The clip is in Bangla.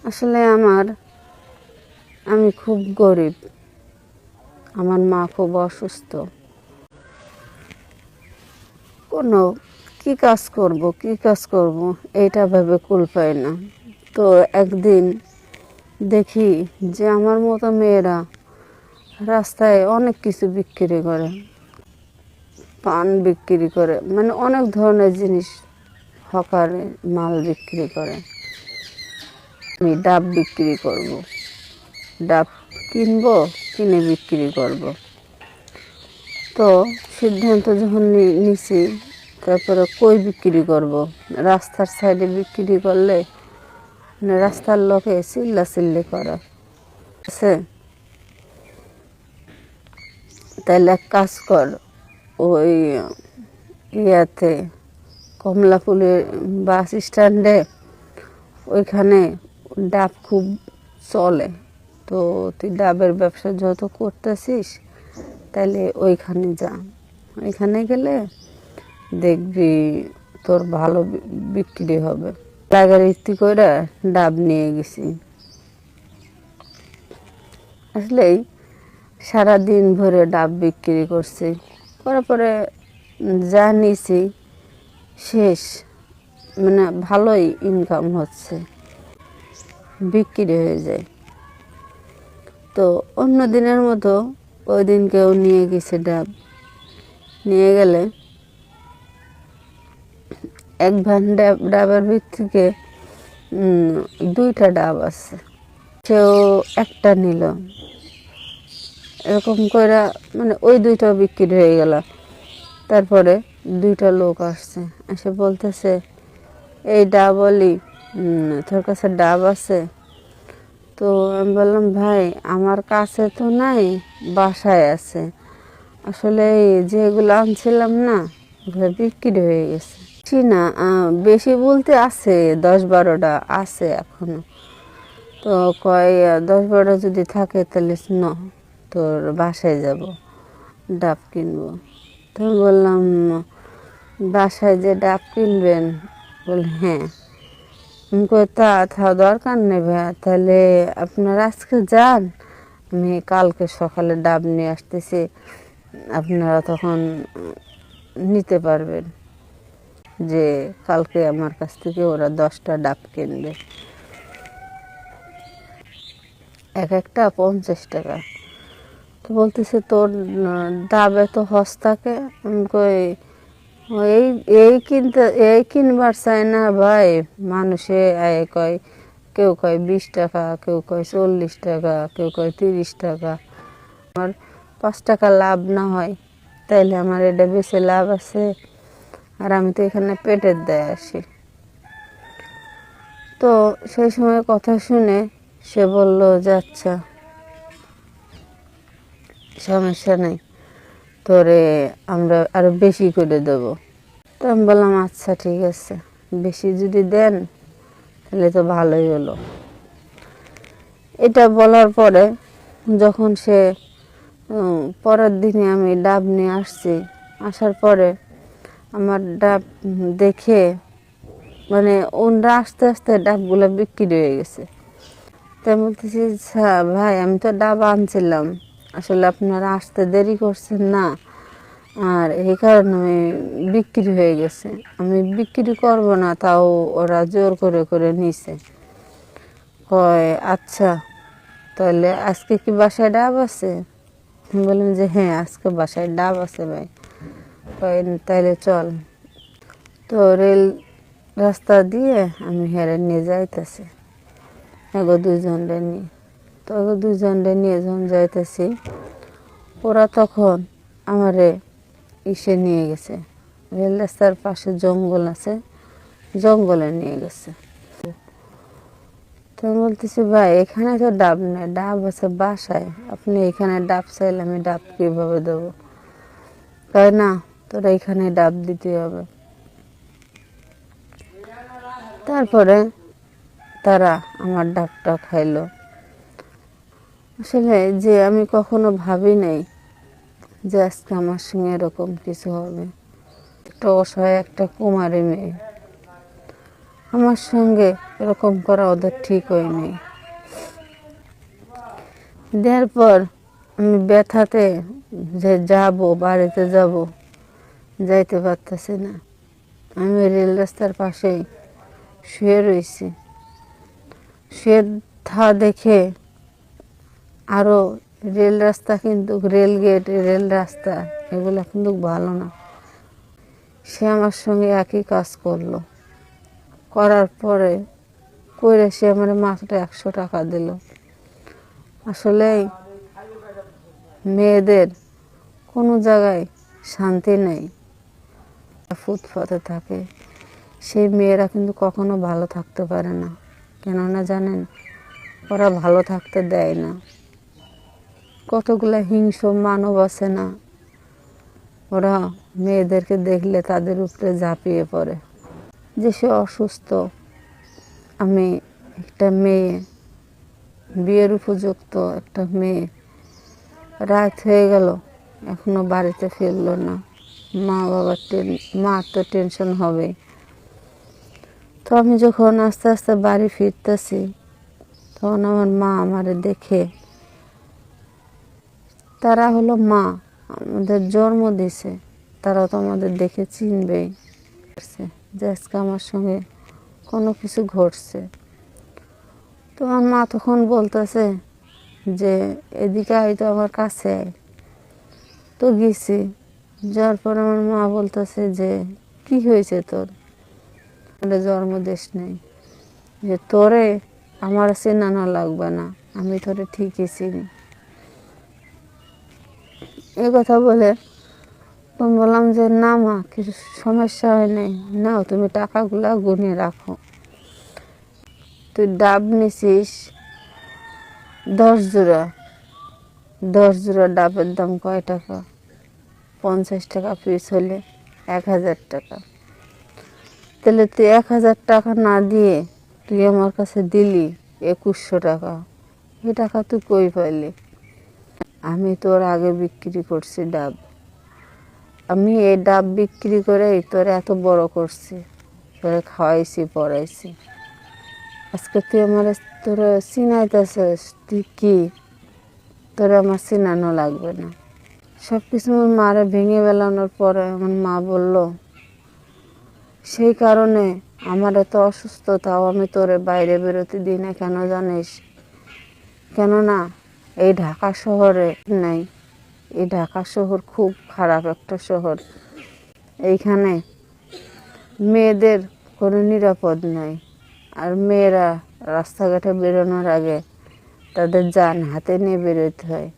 আসলে আমি খুব গরিব। আমার মা খুব অসুস্থ। কোনো কি কাজ করব এইটা ভেবে কুল পাই না। তো একদিন দেখি যে আমার মতো মেয়েরা রাস্তায় অনেক কিছু বিক্রি করে, পান বিক্রি করে, মানে অনেক ধরনের জিনিস, হকারে মাল বিক্রি করে। আমি ডাব বিক্রি করব, ডাব কিনবো, কিনে বিক্রি করব। তো সিদ্ধান্ত যখন নিছি, তারপরে কই বিক্রি করব? রাস্তার সাইডে বিক্রি করলে মানে রাস্তার লোকে চিল্লাচিল্লি করে আছে। তাইলে এক কাজ কর, ওই ইয়াতে কমলাপুলের বাস স্ট্যান্ডে ওইখানে ডাব খুব চলে। তো তুই ডাবের ব্যবসা যত করতেছিস, তাহলে ওইখানে যা। ওইখানে গেলে দেখবি তোর ভালো বিক্রি হবে। লাগারিতি করে ডাব নিয়ে গেছি। আসলেই সারাদিন ভরে ডাব বিক্রি করছি, করার পরে যা নিছি শেষ, মানে ভালোই ইনকাম হচ্ছে, বিক্রি হয়ে যায়। তো অন্য দিনের মতো ওই দিন কেউ নিয়ে গেছে ডাব, নিয়ে গেলে এক ভ্যান ডাবের ভিতরে দুইটা ডাব আছে, সেও একটা নিল। এরকম করে মানে ওই দুইটা বিক্রি হয়ে গেল। তারপরে দুইটা লোক আসছে, এসে বলতেছে, এই ডাবলি তোর কাছে ডাব আছে? তো আমি বললাম, ভাই আমার কাছে তো নাই, বাসায় আছে। আসলে যেগুলো আনছিলাম না, ওগুলো বিক্রি হয়ে গেছে। বেশি না, বেশি বলতে আছে 10-12টা আছে এখনো। তো কয় 10-12টা যদি থাকে তাহলে তোর বাসায় যাব, ডাব কিনবো। তো বললাম, বাসায় যে ডাব কিনবেন? বলে হ্যাঁ। তা দরকার নেই ভাইয়া, তাহলে আপনারা আজকে যান, আমি কালকে সকালে ডাব নিয়ে আসতেছি, আপনারা তখন নিতে পারবেন। যে কালকে আমার কাছ থেকে ওরা 10টা ডাব কিনবে, এক একটা 50 টাকা। তো বলতেছে, তোর ডাব এত হস্তাকে? কই এই এই কিনবার চাই না ভাই, মানুষে কয়, কেউ কয় 20 টাকা, কেউ কয় 40 টাকা, কেউ কয় 30 টাকা। আমার 5 টাকা লাভ না হয়, তাইলে আমার এটা বেশি লাভ আছে। আর আমি তো এখানে পেটের দায় আসি। তো সেই সময় কথা শুনে সে বলল যে আচ্ছা, সমস্যা নেই, তোরে আমরা আরো বেশি করে দেবো। তো আমি বললাম, আচ্ছা ঠিক আছে, বেশি যদি দেন তাহলে তো ভালোই হলো। এটা বলার পরে যখন সে পরের দিনে আমি ডাব নিয়ে আসছি, আসার পরে আমার ডাব দেখে মানে ওনরা আস্তে আস্তে ডাবগুলো বিক্রি হয়ে গেছে। তাই বলতেছি, ভাই আমি তো ডাব আনছিলাম, আসলে আপনারা আসতে দেরি করছেন না, আর এই কারণে আমি বিক্রি হয়ে গেছে। আমি বিক্রি করব না, তাও ওরা জোর করে করে নিছে। কয় আচ্ছা, তাহলে আজকে কি বাসায় ডাব আছে? বললাম যে হ্যাঁ, আজকে বাসায় ডাব আছে ভাই। কয় তাইলে চল। তো রেল রাস্তা দিয়ে আমি হেরে নিয়ে যাইতেছি, এগো দুজনরে নিয়ে। তো এগো দুজনরে নিয়ে যখন যাইতেছি, ওরা তখন আমারে ইসে নিয়ে গেছে, রেল রাস্তার পাশে জঙ্গল আছে, জঙ্গলে নিয়ে গেছে। তো বলতেছি, ভাই এখানে তো ডাব নেই, ডাব আছে বাসায়, আপনি এখানে ডাব চাইলে আমি ডাব কীভাবে দেবো? তাই না, তোরা এখানে ডাব দিতে হবে। তারপরে তারা আমার ডাবটা খাইলো। আসলে যে আমি কখনো ভাবি নাই যে আজকে আমার সঙ্গে এরকম কিছু হবে। একটা অসহায় একটা কুমারী মেয়ে আমার সঙ্গে এরকম করা ওদের ঠিক হয়নি। দেওয়ার পর আমি ব্যথাতে যে যাব, বাড়িতে যাব, যাইতে পারতেছি না। আমি রেল রাস্তার পাশেই শুয়ে রয়েছি। শুয়ে দেখে আরও রেল রাস্তা, কিন্তু রেল গেট, রেল রাস্তা এগুলো কিন্তু ভালো না। সে আমার সঙ্গে একই কাজ করলো। করার পরে সে আমার মাত্র 100 টাকা দিল। আসলে মেয়েদের কোনো জায়গায় শান্তি নেই, ফুটপাতে থাকে। সেই মেয়েরা কিন্তু কখনো ভালো থাকতে পারে না। কেননা জানেন, ওরা ভালো থাকতে দেয় না। কতগুলা হিংস্র মানব আছে না, ওরা মেয়েদেরকে দেখলে তাদের উপরে ঝাঁপিয়ে পড়ে। যে সে অসুস্থ, আমি একটা মেয়ে, বিয়ের উপযুক্ত একটা মেয়ে, রাত হয়ে গেল এখনো বাড়িতে ফিরলো না। মা তো টেনশন হবে। তো আমি যখন আস্তে আস্তে বাড়ি ফিরতেছি, তখন আমার মা আমারে দেখে, তারা হলো মা, আমাদের জন্ম দিছে, তারা তো আমাদের দেখে চিনবেই যে আজকে আমার সঙ্গে কোনো কিছু ঘটছে। তো আমার মা তখন বলতেছে যে এদিকে আয় তো, আমার কাছে আয়। তো গেছি, যাওয়ার পর আমার মা বলতেছে যে কি হয়েছে তোর, জন্ম দিস নেই, যে তোরে আমার চেনানো লাগবে না, আমি তোরে ঠিকই চিনি। এই কথা বলে আমি বললাম যে না মা, কিছু সমস্যা হয় নাই, নাও তুমি টাকাগুলা গুনে রাখো। তুই ডাব নিছিস 10 জোড়া, 10 জোড়া ডাবের দাম কয় টাকা? 50 টাকা পিস হলে 1000 টাকা। তাহলে তুই 1000 টাকা না দিয়ে তুই আমার কাছে দিলি 2100 টাকা। এই টাকা তুই কই পাইলি? আমি তোর আগে বিক্রি করছি ডাব, আমি এই ডাব বিক্রি করেই তোর এত বড় করছি, তোরে খাওয়াইছি, পড়াইছি। আজকে তুই আমার তোরা চিনাইতেছিস, তুই কি, তোরা আমার চিনানো লাগবে না। সব কিছু আমার মারে ভেঙে বেলানোর পরে আমার মা বলল, সেই কারণে আমার এত অসুস্থতাও আমি তোরে বাইরে বেরোতে দিই না, কেন জানিস? কেননা এই ঢাকা শহরে নাই, এই ঢাকা শহর খুব খারাপ একটা শহর। এইখানে মেয়েদের কোনো নিরাপদ নাই। আর মেয়েরা রাস্তাঘাটে বেরোনোর আগে তাদের জান হাতে নিয়ে বেরোতে হয়।